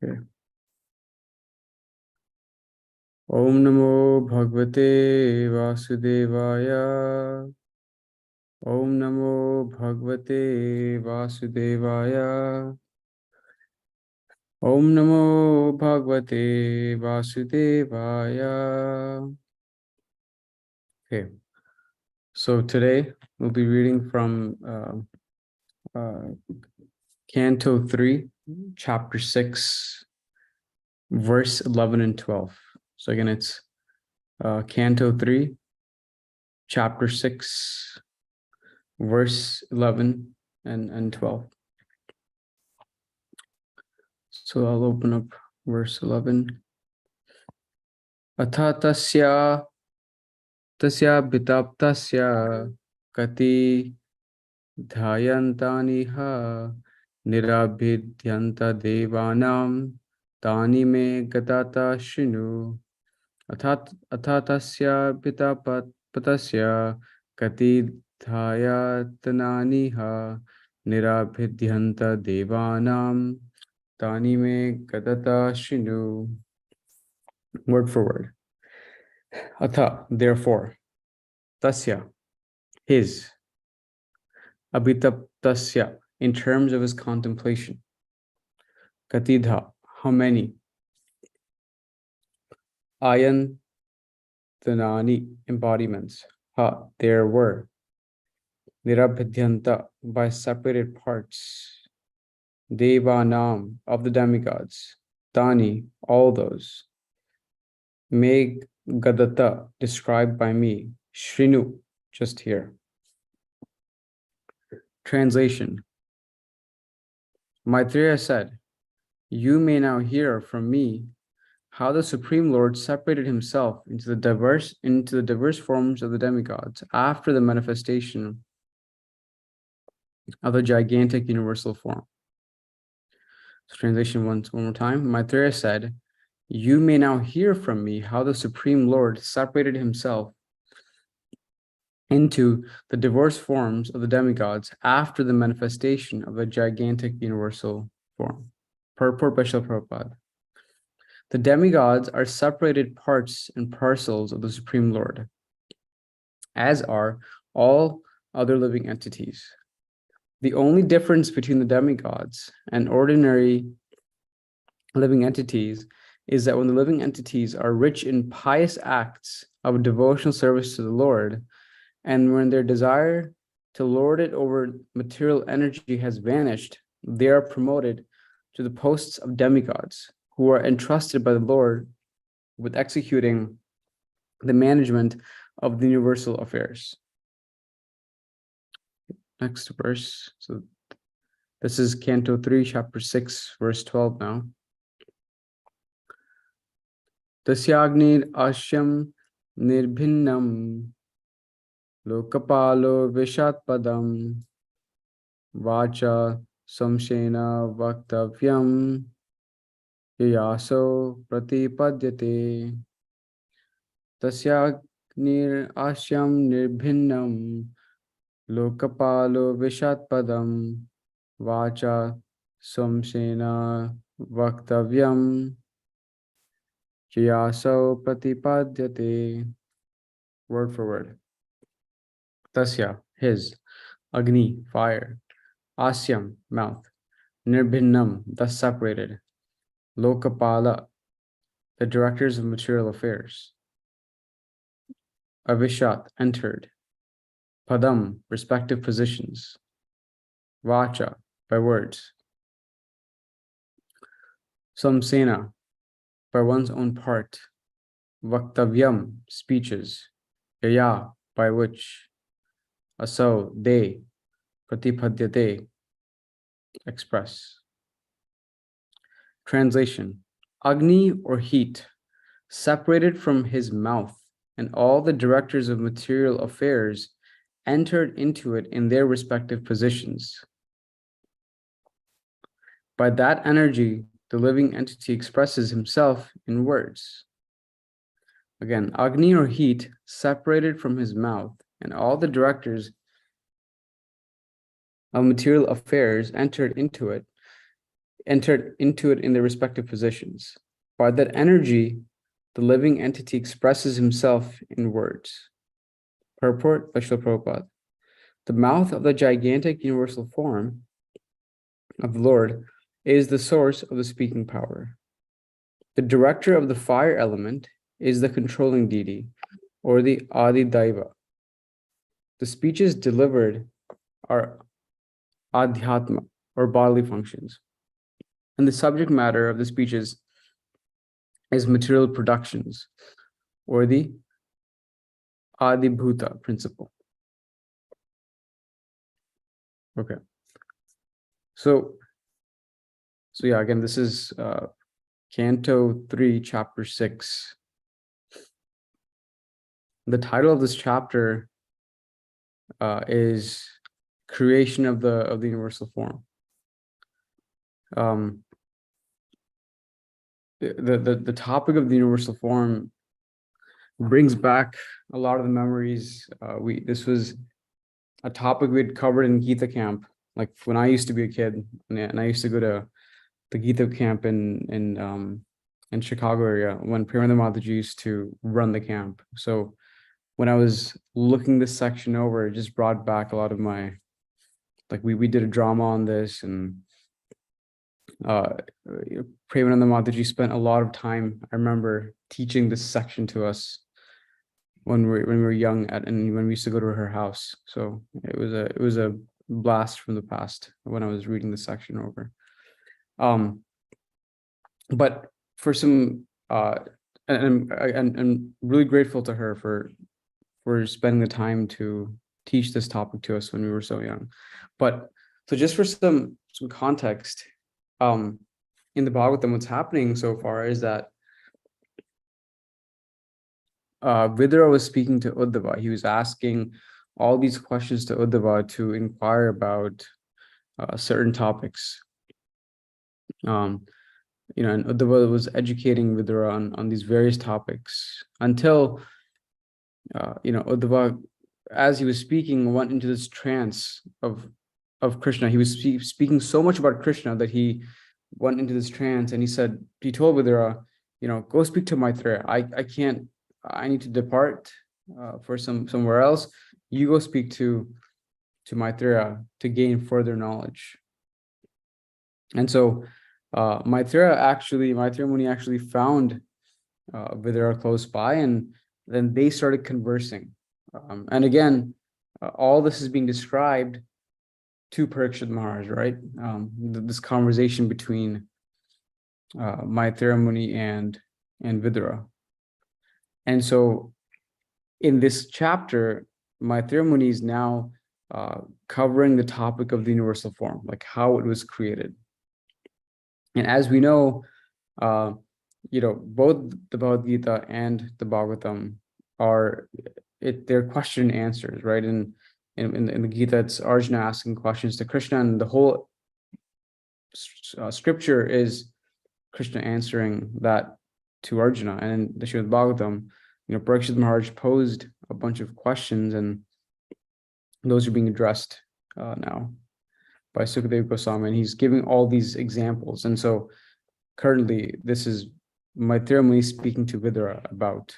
Okay. Om Namo Bhagavate Vasudevaya. Om Namo Bhagavate Vasudevaya. Om Namo Bhagavate Vasudevaya. Okay, so today we'll be reading from Canto 3, Chapter 6, verse 11 and 12. So again, it's Canto 3, Chapter 6, verse 11 and 12. So I'll open up verse 11. Atha tasya bitaptasya kati dhayantaniha nirabhidyanta devanam tani me gatata shinu. Atha tasya bitaptasya kati dhayatananiha nirabhidyanta devanam tani me gatata shinu. Word for word. Atha, therefore, tasya, his, abhitaptasya, in terms of his contemplation, katidha, how many, ayan tanani, embodiments, ha, there were, nirabhidyanta, by separated parts, devanam, of the demigods, tani, all those, me gadata, described by me, shrinu, just here. Translation. Maitreya said, "You may now hear from me how the Supreme Lord separated himself into the diverse forms of the demigods after the manifestation of the gigantic universal form." So translation one more time. Maitreya said, "You may now hear from me how the Supreme Lord separated himself into the diverse forms of the demigods after the manifestation of the gigantic universal form." Purport by Srila Prabhupada. The demigods are separated parts and parcels of the Supreme Lord, as are all other living entities. The only difference between the demigods and ordinary living entities is that when the living entities are rich in pious acts of devotional service to the Lord, and when their desire to lord it over material energy has vanished, they are promoted to the posts of demigods, who are entrusted by the Lord with executing the management of the universal affairs. Next verse. So this is Canto 3, Chapter 6, verse 12 now. Tasyagnir ashyam nirbhinnam lokapalo vishatpadam vacha samshena vaktavyam yaso pratipadyate. Tasyagnir ashyam nirbhinnam lokapalo vishatpadam vacha samshena vaktavyam yaso pratipadyate. Word for word. Tasya, his, Agni, fire, Asyam, mouth, Nirbhinnam, thus separated, Lokapala, the directors of material affairs, Avishat, entered, Padam, respective positions, Vacha, by words, Samsena, by one's own part, Vaktavyam, speeches, Yaya, by which, Aso, they, Pratipadyate, express. Translation. Agni, or heat, separated from his mouth, and all the directors of material affairs entered into it in their respective positions. By that energy, the living entity expresses himself in words. Again, Agni, or heat, separated from his mouth, and all the directors of material affairs entered into it entered into it in their respective positions. By that energy, the living entity expresses himself in words. Purport by Srila Prabhupada. The mouth of the gigantic universal form of the Lord is the source of the speaking power. The director of the fire element is the controlling deity, or the Adi Daiva. The speeches delivered are adhyatma, or bodily functions. And the subject matter of the speeches is material productions, or the Adibhuta principle. Okay. So yeah, again, this is Canto 3, Chapter 6. The title of this chapter is Creation of the Universal Form. The topic of the universal form brings back a lot of the memories. This was a topic we'd covered in Gita camp, like when I used to be a kid, and I used to go to the Gita camp in Chicago area when Premananda Mataji used to run the camp. So when I was looking this section over, it just brought back a lot of my, like we did a drama on this, and Premananda Mataji spent a lot of time, I remember, teaching this section to us when we were young and when we used to go to her house. So it was a blast from the past when I was reading the section over. But for some and I'm really grateful to her for spending the time to teach this topic to us when we were so young. But so just for some context, in the Bhagavatam, what's happening so far is that Vidura was speaking to Uddhava. He was asking all these questions to Uddhava to inquire about certain topics. And Uddhava was educating Vidura on these various topics until, Uddhava, as he was speaking, went into this trance of Krishna. He was speaking so much about Krishna that he went into this trance, and he told Vidura, go speak to Maitreya. I need to depart for somewhere else. You go speak to Maitreya to gain further knowledge. And so Maitreya Muni actually found Vidura close by, and then they started conversing. And again, all this is being described to Parikshit Maharaj, right? This conversation between Maitreya Muni and Vidura. And so in this chapter, Maitreya Muni is now covering the topic of the universal form, like how it was created. And as we know, both the Bhagavad Gita and the Bhagavatam they're question and answers, right? In the Gita, it's Arjuna asking questions to Krishna, and the whole scripture is Krishna answering that to Arjuna. And in the Srimad Bhagavatam, Parikshit Maharaj posed a bunch of questions, and those are being addressed now by Sukadeva Goswami, and he's giving all these examples. And so currently, this is Maitreya Muni speaking to Vidura about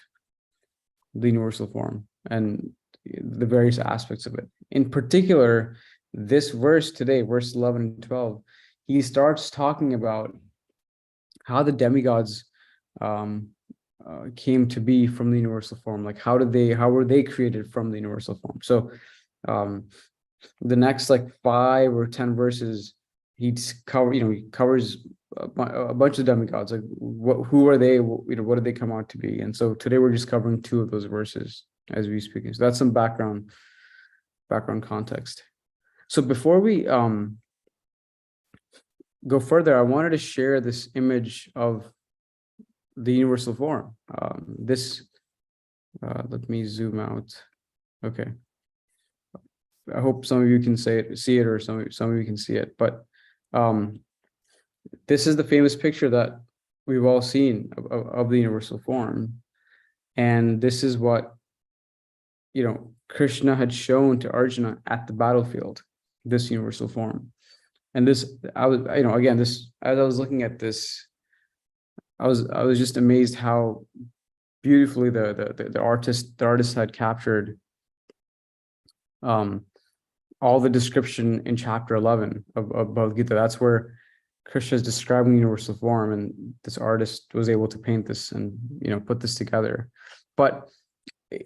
the universal form and the various aspects of it. In particular, this verse today, verse 11 and 12, he starts talking about how the demigods came to be from the universal form. Like how were they created from the universal form? So the next 5 or 10 verses, he covers a bunch of demigods. Like who are they? What did they come out to be? And so today we're just covering 2 of those verses as we speak. So that's some background context. So before we go further, I wanted to share this image of the universal form. Let me zoom out. Okay. I hope some of you can see it, or some of you can see it. But this is the famous picture that we've all seen of the universal form, and this is what Krishna had shown to Arjuna at the battlefield. This universal form. And this, I was, again, this, as I was looking at this, I was just amazed how beautifully the artist had captured all the description in chapter 11 of Bhagavad Gita. That's where Krishna is describing universal form, and this artist was able to paint this and put this together. But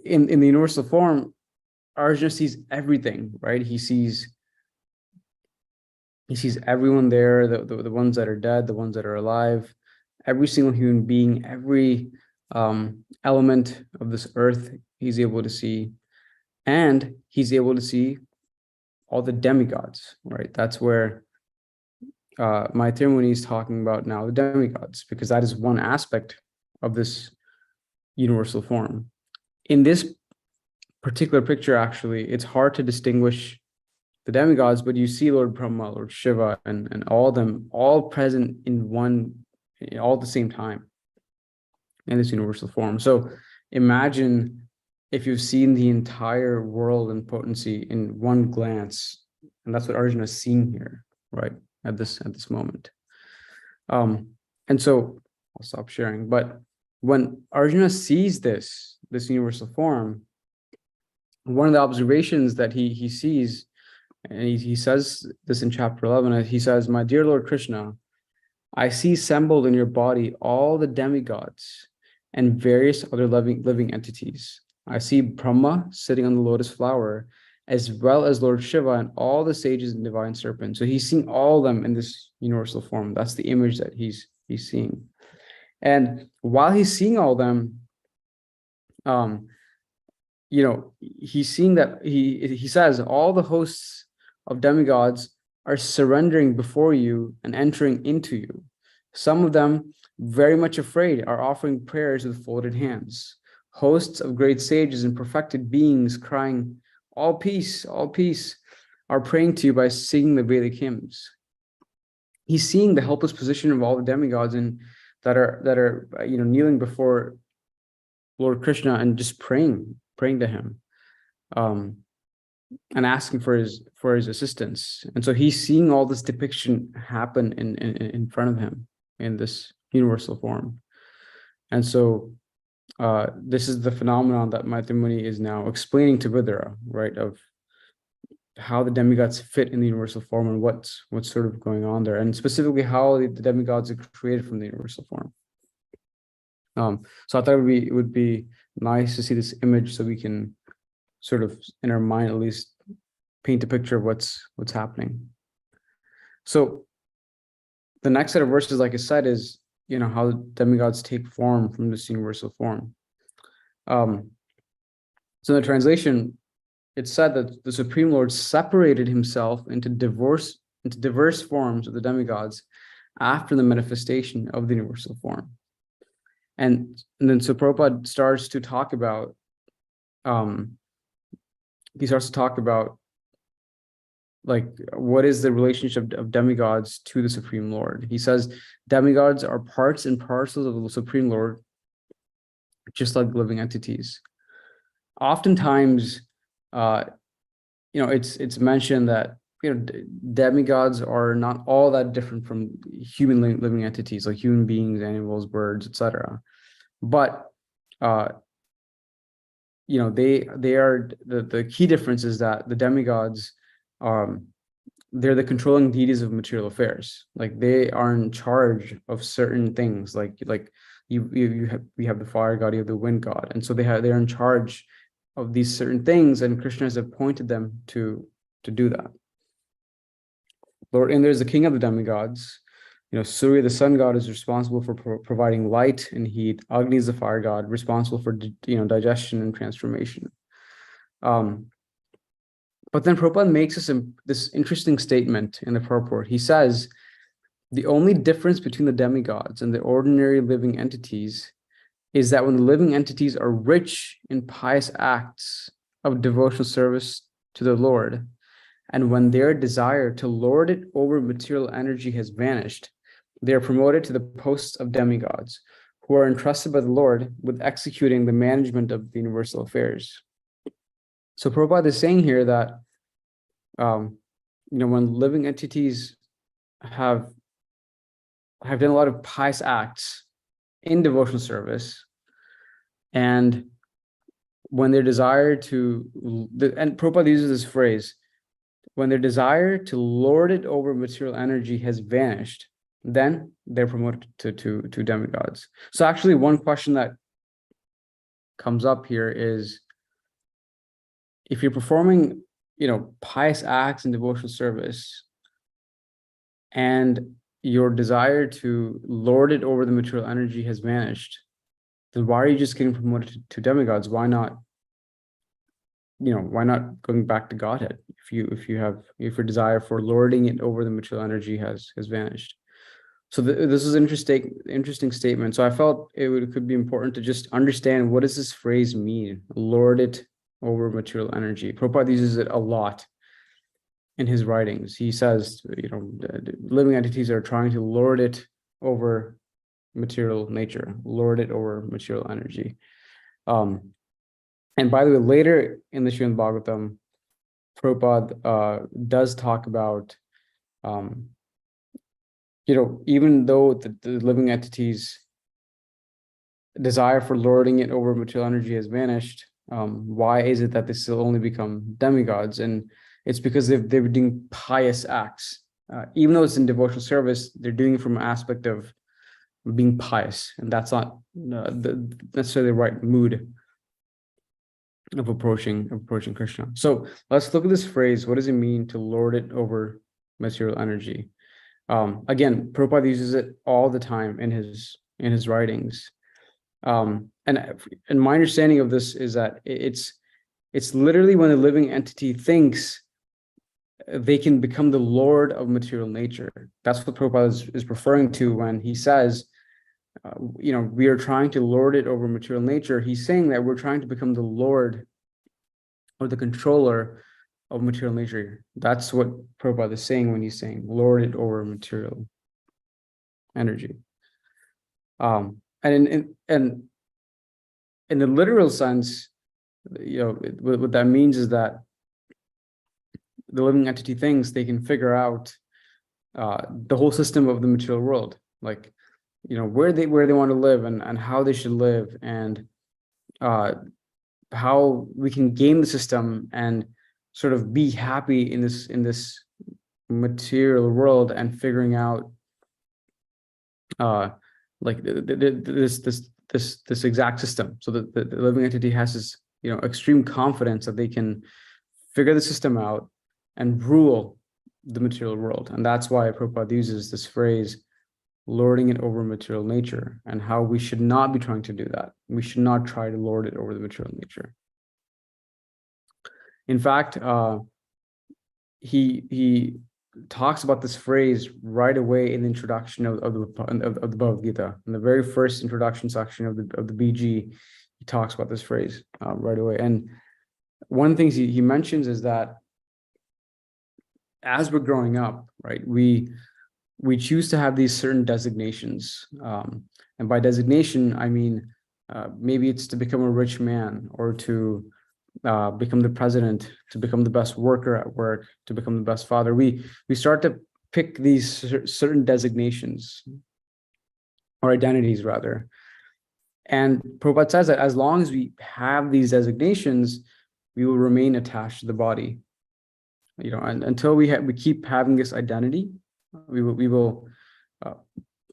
in the universal form, Arjuna sees everything, right? He sees everyone there, the ones that are dead, the ones that are alive, every single human being, every element of this earth he's able to see, and he's able to see all the demigods, right? That's where Maitreya Muni is talking about now, the demigods, because that is one aspect of this universal form. In this particular picture, actually, it's hard to distinguish the demigods, but you see Lord Brahma, Lord Shiva, and all of them, all present in one, all at the same time in this universal form. So imagine if you've seen the entire world and potency in one glance, and that's what Arjuna is seeing here, right, at this moment. And so I'll stop sharing. But when Arjuna sees this universal form, one of the observations that he sees, and he says this in chapter 11, he says, "My dear Lord Krishna, I see assembled in your body all the demigods and various other living entities. I see Brahma sitting on the lotus flower, as well as Lord Shiva and all the sages and divine serpents." So he's seeing all of them in this universal form. That's the image that he's seeing. And while he's seeing all of them, he's seeing that he says all the hosts of demigods are surrendering before you and entering into you. Some of them, very much afraid, are offering prayers with folded hands. Hosts of great sages and perfected beings crying, all peace, are praying to you by singing the Vedic hymns. He's seeing the helpless position of all the demigods and that are kneeling before Lord Krishna and just praying to him, and asking for his assistance. And so he's seeing all this depiction happen in front of him in this universal form. And so this is the phenomenon that Maitreya Muni is now explaining to Vidura, right, of how the demigods fit in the universal form and what's sort of going on there, and specifically how the demigods are created from the universal form. So I thought it would be nice to see this image so we can sort of, in our mind at least, paint a picture of what's happening. So the next set of verses, like I said, is how the demigods take form from this universal form. So in the translation, it's said that the Supreme Lord separated himself into diverse forms of the demigods after the manifestation of the universal form. And then so Prabhupada starts to talk about like what is the relationship of demigods to the Supreme Lord. He says demigods are parts and parcels of the Supreme Lord, just like living entities. Oftentimes, it's mentioned that demigods are not all that different from human living entities, like human beings, animals, birds, etc. But they are the key difference is that the demigods, they're the controlling deities of material affairs. Like they are in charge of certain things. Like we have the fire god, you have the wind god, and so they're in charge of these certain things, and Krishna has appointed them to do that. Lord Indra is the king of the demigods. Surya, the sun god, is responsible for providing light and heat. Agni is the fire god, responsible for digestion and transformation. But then Prabhupada makes this interesting statement in the purport. He says, the only difference between the demigods and the ordinary living entities is that when the living entities are rich in pious acts of devotional service to the Lord, and when their desire to lord it over material energy has vanished, they are promoted to the posts of demigods, who are entrusted by the Lord with executing the management of the universal affairs. So Prabhupada is saying here that, when living entities have done a lot of pious acts in devotional service, and when their desire to, and Prabhupada uses this phrase, when their desire to lord it over material energy has vanished, then they're promoted to demigods. So actually, one question that comes up here is, if you're performing, pious acts in devotional service, and your desire to lord it over the material energy has vanished, then why are you just getting promoted to demigods? Why not, why not going back to Godhead if your desire for lording it over the material energy has vanished? So this is an interesting statement. So I felt it could be important to just understand, what does this phrase mean, lord it over material energy? Prabhupada uses it a lot in his writings. He says, living entities are trying to lord it over material nature, lord it over material energy. And by the way, later in the Srimad Bhagavatam, Prabhupada does talk about, even though the living entities' desire for lording it over material energy has vanished, why is it that they still only become demigods? And it's because they've been doing pious acts. Even though it's in devotional service, they're doing it from an aspect of being pious, and that's not necessarily the right mood of approaching Krishna. So let's look at this phrase. What does it mean to lord it over material energy? Again, Prabhupada uses it all the time in his writings. And my understanding of this is that it's literally when a living entity thinks they can become the lord of material nature. That's what Prabhupada is referring to when he says, we are trying to lord it over material nature. He's saying that we're trying to become the lord or the controller of material nature. That's what Prabhupada is saying when he's saying lord it over material energy. And in the literal sense, what that means is that the living entity thinks they can figure out the whole system of the material world, like where they want to live and how they should live, and how we can game the system and sort of be happy in this material world, and figuring out like this exact system. So the living entity has this extreme confidence that they can figure the system out and rule the material world. And that's why Prabhupada uses this phrase, lording it over material nature, and how we should not be trying to do that. We should not try to lord it over the material nature. In fact, he talks about this phrase right away in the introduction of the Bhagavad Gita. In the very first introduction section of the BG, he talks about this phrase right away. And one of the things he mentions is that as we're growing up, right, we choose to have these certain designations. And by designation, I mean, maybe it's to become a rich man, or to become the president, to become the best worker at work, to become the best father. We start to pick these certain designations, or identities rather. And Prabhupada says that as long as we have these designations, we will remain attached to the body. And until we keep having this identity, we will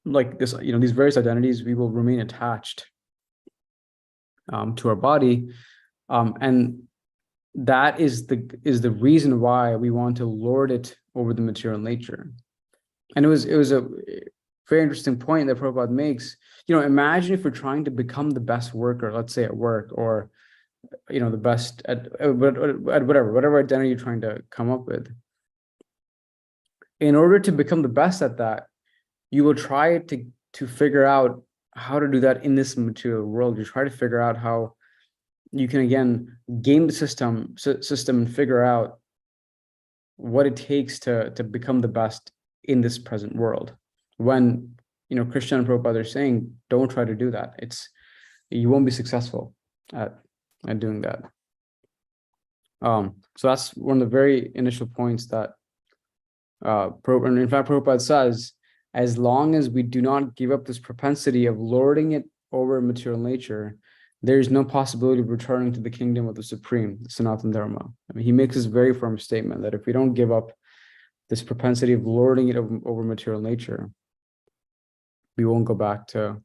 like this, these various identities, we will remain attached to our body. And that is the reason why we want to lord it over the material nature. And it was a very interesting point that Prabhupada makes. Imagine if we're trying to become the best worker, let's say at work, or the best at whatever identity you're trying to come up with. In order to become the best at that, you will try to figure out how to do that in this material world. You try to figure out how you can, again, game the system and figure out what it takes to become the best in this present world. When Krishna and Prabhupada are saying, don't try to do that. You won't be successful at doing that. So that's one of the very initial points that And in fact, Prabhupada says, as long as we do not give up this propensity of lording it over material nature, there is no possibility of returning to the kingdom of the Supreme, the Sanatana Dharma. I mean, he makes this very firm statement that if we don't give up this propensity of lording it over material nature, we won't go back to,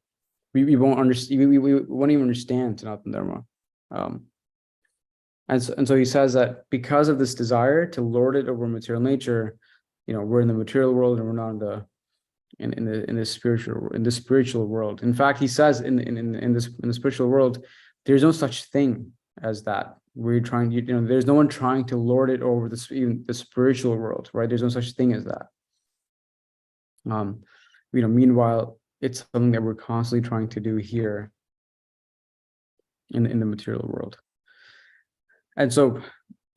we won't understand, we won't even understand Sanatana Dharma. And so he says that because of this desire to lord it over material nature, we're in the material world and we're not in the spiritual world. In fact, he says in the spiritual world, there's no such thing as that. We're trying, there's no one trying to lord it over even the spiritual world, right? There's no such thing as that. Meanwhile, it's something that we're constantly trying to do here in the material world. And so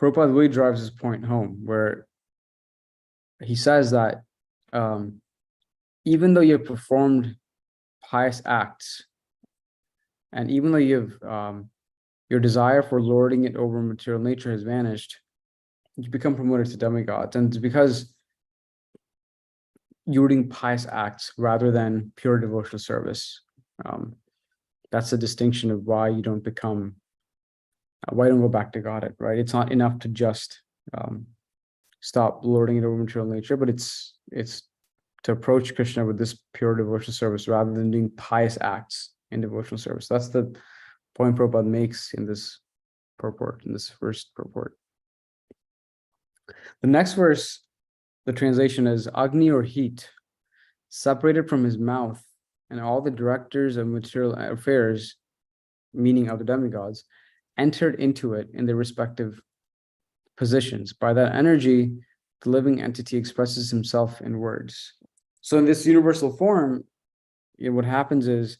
Prabhupada really drives this point home, where he says that even though you have performed pious acts, and even though you have your desire for lording it over material nature has vanished, you become promoted to demigods. And it's because you're doing pious acts rather than pure devotional service. That's the distinction of why you don't become, why don't go back to Godhead, right? It's not enough to just stop lording it over material nature, but it's to approach Krishna with this pure devotional service rather than doing pious acts in devotional service. That's the point Prabhupada makes in this purport, in this first purport. The next verse, the translation is Agni, or heat, separated from his mouth, and all the directors of material affairs, meaning of the demigods, entered into it in their respective positions. By that energy, the living entity expresses himself in words. So in this universal form, what happens is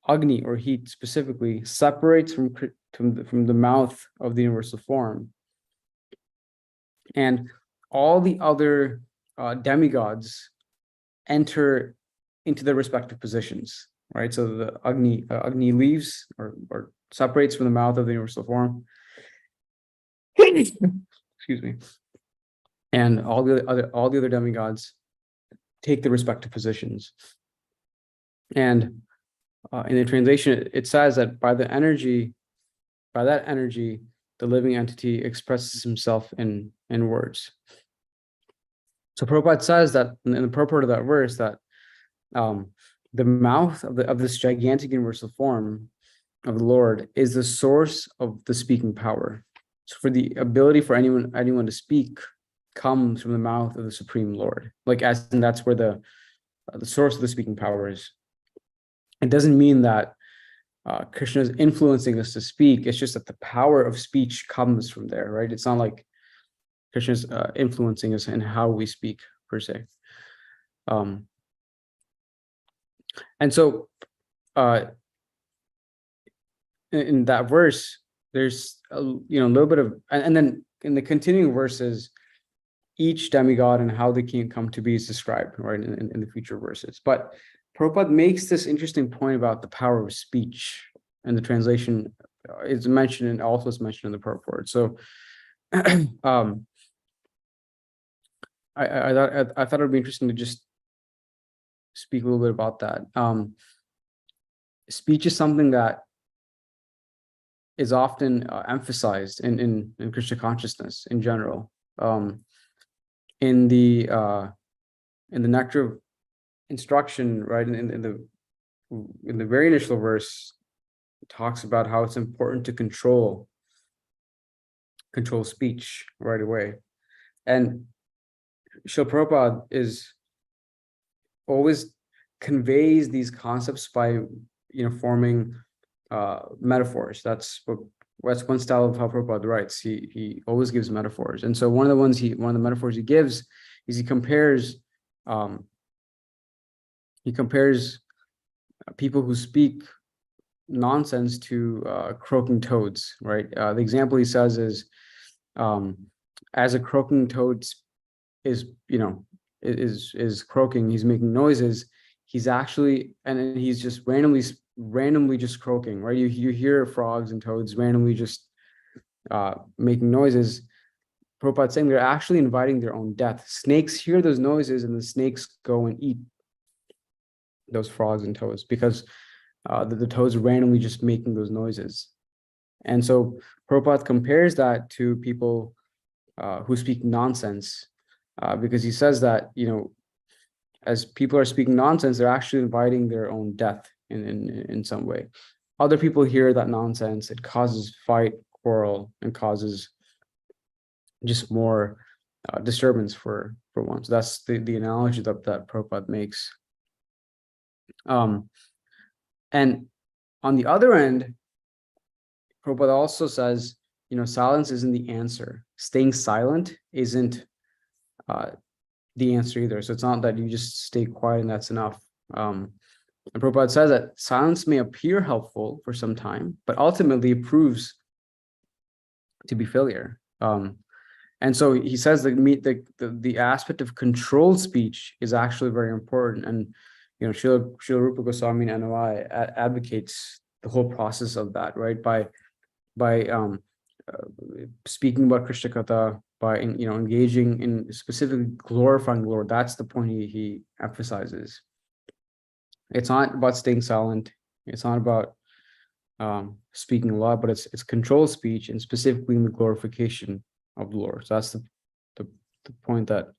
Agni, or heat specifically, separates from the mouth of the universal form, and all the other demigods enter into their respective positions, right? So the Agni leaves or separates from the mouth of the universal form. Excuse me. And all the other demigods take the respective positions. And in the translation, it says that by that energy, the living entity expresses himself in words. So Prabhupada says that in the purport of that verse, that the mouth of this gigantic universal form of the Lord is the source of the speaking power. So for the ability for anyone to speak comes from the mouth of the Supreme Lord. And that's where the source of the speaking power is. It doesn't mean that Krishna is influencing us to speak. It's just that the power of speech comes from there, right? It's not like Krishna is influencing us in how we speak, per se. And so in that verse, there's a little bit of, and then in the continuing verses, each demigod and how they can come to be is described, right, in the future verses. But Prabhupada makes this interesting point about the power of speech, and the translation is mentioned and also is mentioned in the purport. So I thought it would be interesting to just speak a little bit about that. Speech is something that is often emphasized in Krishna consciousness in general. In the nectar of instruction, right, in the very initial verse, it talks about how it's important to control speech right away. And Srila Prabhupada always conveys these concepts by forming metaphors. That's one style of how Prabhupada writes. He always gives metaphors, and so one of the metaphors he gives is he compares people who speak nonsense to croaking toads, right? The example he says is, as a croaking toad is croaking, he's making noises. He's actually, and he's just randomly just croaking, right? You hear frogs and toads randomly just making noises. Prabhupada's saying they're actually inviting their own death. Snakes hear those noises and the snakes go and eat those frogs and toads because the toads are randomly just making those noises. And so Prabhupada compares that to people who speak nonsense because he says that, as people are speaking nonsense, they're actually inviting their own death in some way. Other people hear that nonsense, it causes fight, quarrel, and causes just more disturbance for one. So that's the analogy that Prabhupada makes. And on the other end, Prabhupada also says, silence isn't the answer. Staying silent isn't the answer either. So it's not that you just stay quiet and that's enough. And Prabhupada says that silence may appear helpful for some time, but ultimately it proves to be failure. And so he says that the aspect of controlled speech is actually very important. And Srila Rupa Goswami and NOI advocates the whole process of that, right? By speaking about Krishna Katha, by engaging in specifically glorifying the Lord. That's the point he emphasizes. It's not about staying silent. It's not about speaking a lot, but it's controlled speech, and specifically in the glorification of the Lord. So that's the point that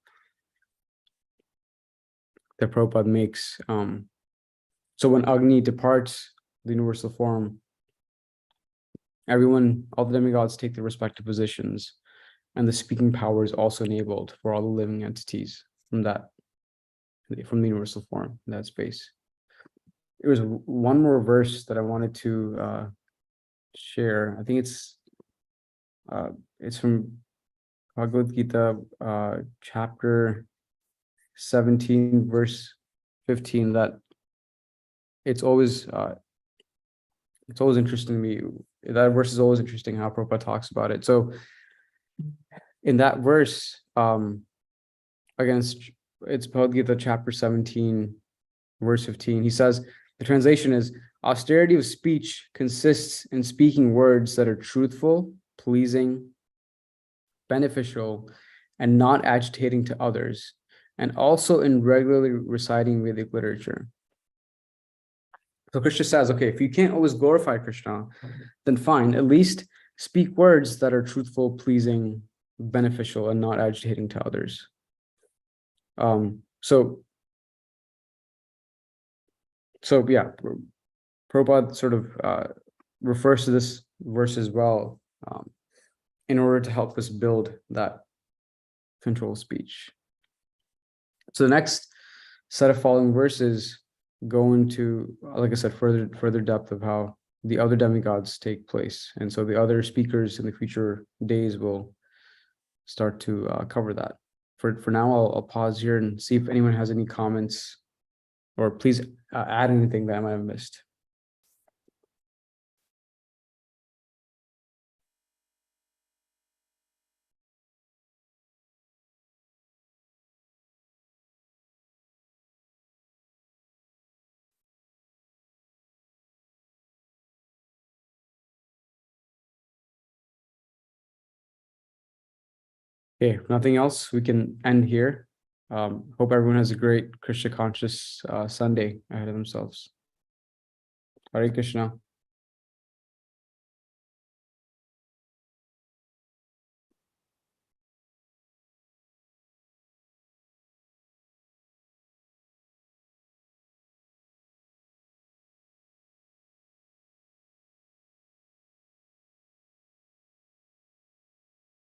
Prabhupada makes. So when Agni departs the universal form, all the demigods take their respective positions, and the speaking power is also enabled for all the living entities from the universal form in that space. There was one more verse that I wanted to share. I think it's from Bhagavad Gita, chapter 17, verse 15. That it's always interesting to me. That verse is always interesting how Prabhupada talks about it. So in that verse, it's Bhagavad Gita chapter 17, verse 15. He says, the translation is, austerity of speech consists in speaking words that are truthful, pleasing, beneficial, and not agitating to others, and also in regularly reciting Vedic literature. So Krishna says, okay, if you can't always glorify Krishna, then fine, at least speak words that are truthful, pleasing, beneficial, and not agitating to others. So yeah, Prabhupada sort of refers to this verse as well in order to help us build that control speech. So the next set of following verses go into, like I said, further depth of how the other demigods take place. And so the other speakers in the future days will start to cover that. For now, I'll pause here and see if anyone has any comments, or please add anything that I might have missed. Okay, nothing else. We can end here. Hope everyone has a great Krishna conscious Sunday ahead of themselves. Hare Krishna.